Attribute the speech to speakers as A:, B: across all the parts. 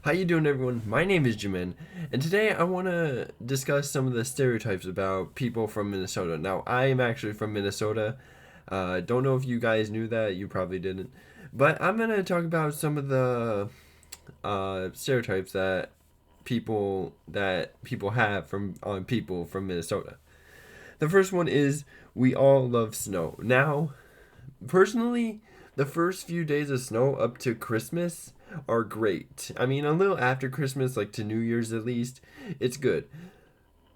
A: How you doing, everyone? My name is Jimin, and today I want to discuss some of the stereotypes about people from Minnesota. Now, I am actually from Minnesota. Don't know if you guys knew that. You probably didn't. But I'm going to talk about some of the stereotypes that people have from on people from Minnesota. The first one is we all love snow. Now, personally, the first few days of snow up to Christmas are great. I mean, a little after Christmas, like to New Year's at least, it's good.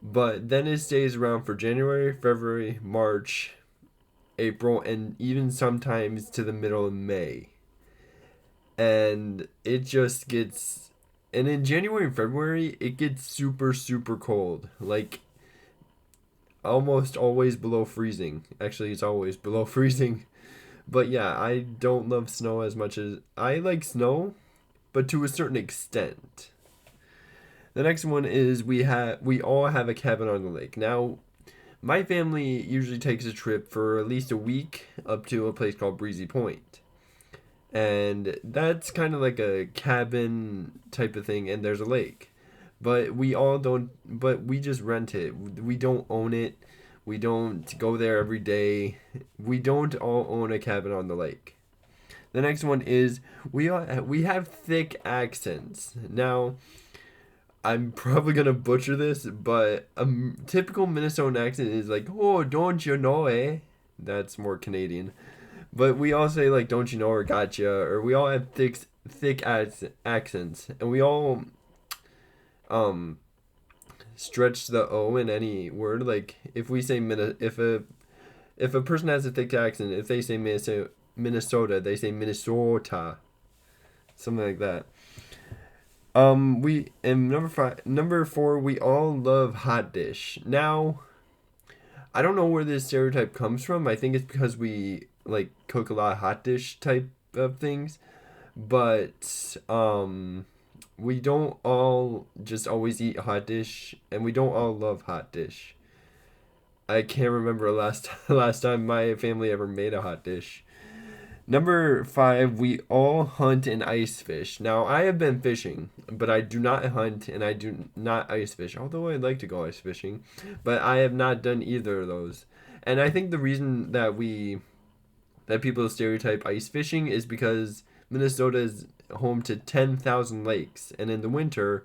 A: But then it stays around for January, February, March, April, and even sometimes to the middle of May. And it just gets. And in January and February, it gets super, super cold. Like, almost always below freezing. Actually, it's always below freezing. But yeah, I don't love snow as much as I like snow, but to a certain extent. The next one is we all have a cabin on the lake. Now, my family usually takes a trip for at least a week up to a place called Breezy Point. And that's kind of like a cabin type of thing and there's a lake. But we just rent it. We don't own it. We don't go there every day. We don't all own a cabin on the lake. The next one is we have thick accents. Now, I'm probably gonna butcher this, but a typical Minnesotan accent is like, "Oh, don't you know, eh?" That's more Canadian. But we all say like, "Don't you know?" or "Gotcha," or we all have accents, and we all um stretch the O in any word. Like if we say if a person has a thick accent, if they say Minnesota, they say Minnesota, something like that. We and number four, we all love hot dish. Now, I don't know where this stereotype comes from. I think it's because we like cook a lot of hot dish type of things, but we don't all just always eat hot dish, and we don't all love hot dish. I can't remember last time my family ever made a hot dish. Number five, we all hunt and ice fish. Now, I have been fishing, but I do not hunt and I do not ice fish. Although I'd like to go ice fishing, but I have not done either of those. And I think the reason that people stereotype ice fishing is because Minnesota is home to 10,000 lakes, and in the winter,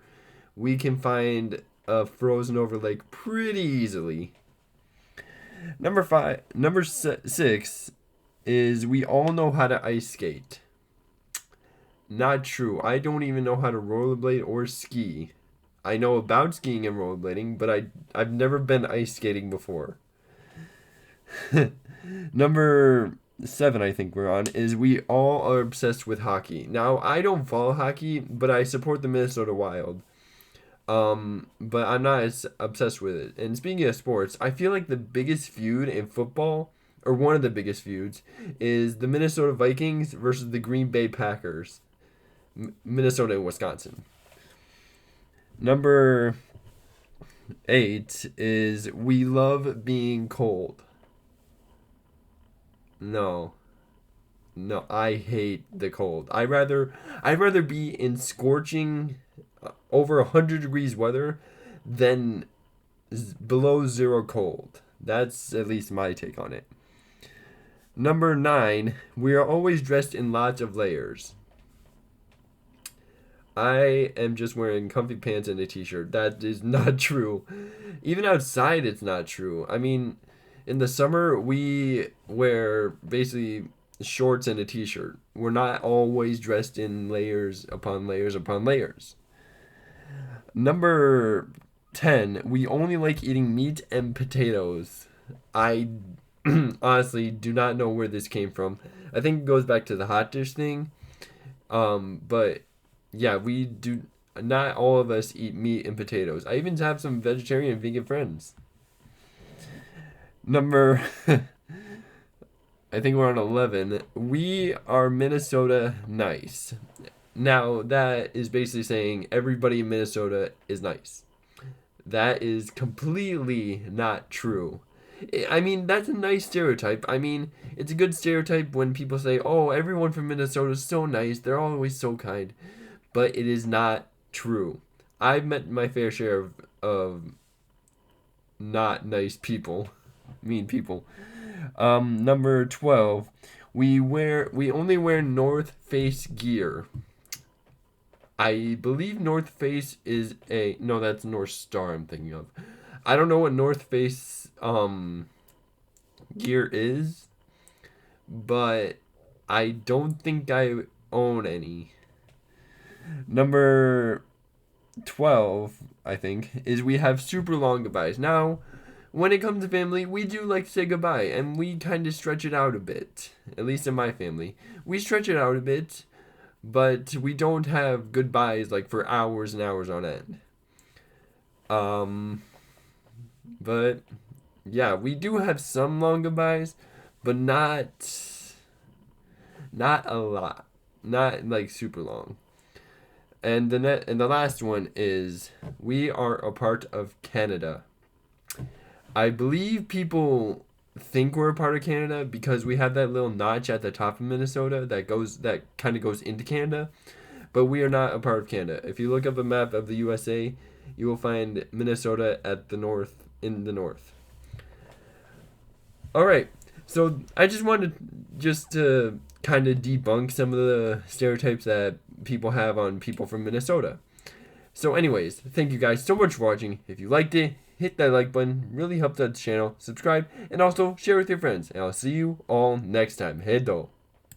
A: we can find a frozen over lake pretty easily. Number six is we all know how to ice skate. Not true. I don't even know how to rollerblade or ski. I know about skiing and rollerblading, but I've never been ice skating before. Number seven, I think we're on, is we all are obsessed with hockey. Now, I don't follow hockey, but I support the Minnesota Wild. But I'm not as obsessed with it. And speaking of sports, I feel like the biggest feud in football, or one of the biggest feuds, is the Minnesota Vikings versus the Green Bay Packers. Minnesota and Wisconsin. Number eight is we love being cold. No. No, I hate the cold. I'd rather be in scorching over 100 degrees weather than below zero cold. That's at least my take on it. Number nine, we are always dressed in lots of layers. I am just wearing comfy pants and a t-shirt. That is not true. Even outside, it's not true. I mean, in the summer, we wear basically shorts and a t-shirt. We're not always dressed in layers upon layers upon layers. Number 10, we only like eating meat and potatoes. I honestly do not know where this came from. I think it goes back to the hot dish thing. But yeah, we do not all of us eat meat and potatoes. I even have some vegetarian and vegan friends. Number I think we're on 11. We are Minnesota nice. Now, that is basically saying everybody in Minnesota is nice. That is completely not true. I mean, that's a nice stereotype. I mean, it's a good stereotype when people say, oh, everyone from Minnesota is so nice. They're always so kind. But it is not true. I've met my fair share of not nice people, mean people. Number 12, we only wear North Face gear. I believe North Face is no, that's North Star I'm thinking of. I don't know what North Face gear is, but I don't think I own any. Number 12, I think, is we have super long goodbyes. Now, when it comes to family, we do like to say goodbye, and we kind of stretch it out a bit. At least in my family. We stretch it out a bit, but we don't have goodbyes like for hours and hours on end. But yeah, we do have some long goodbyes, but not a lot. Not like super long. And the last one is we are a part of Canada. I believe people think we're a part of Canada because we have that little notch at the top of Minnesota that kind of goes into Canada, but we are not a part of Canada. If you look up a map of the USA, you will find Minnesota at the north in the north. All right. So I just wanted to kind of debunk some of the stereotypes that people have on people from Minnesota. So anyways, thank you guys so much for watching. If you liked it, hit that like button. Really helps out the channel. Subscribe and also share with your friends. And I'll see you all next time. Hedo.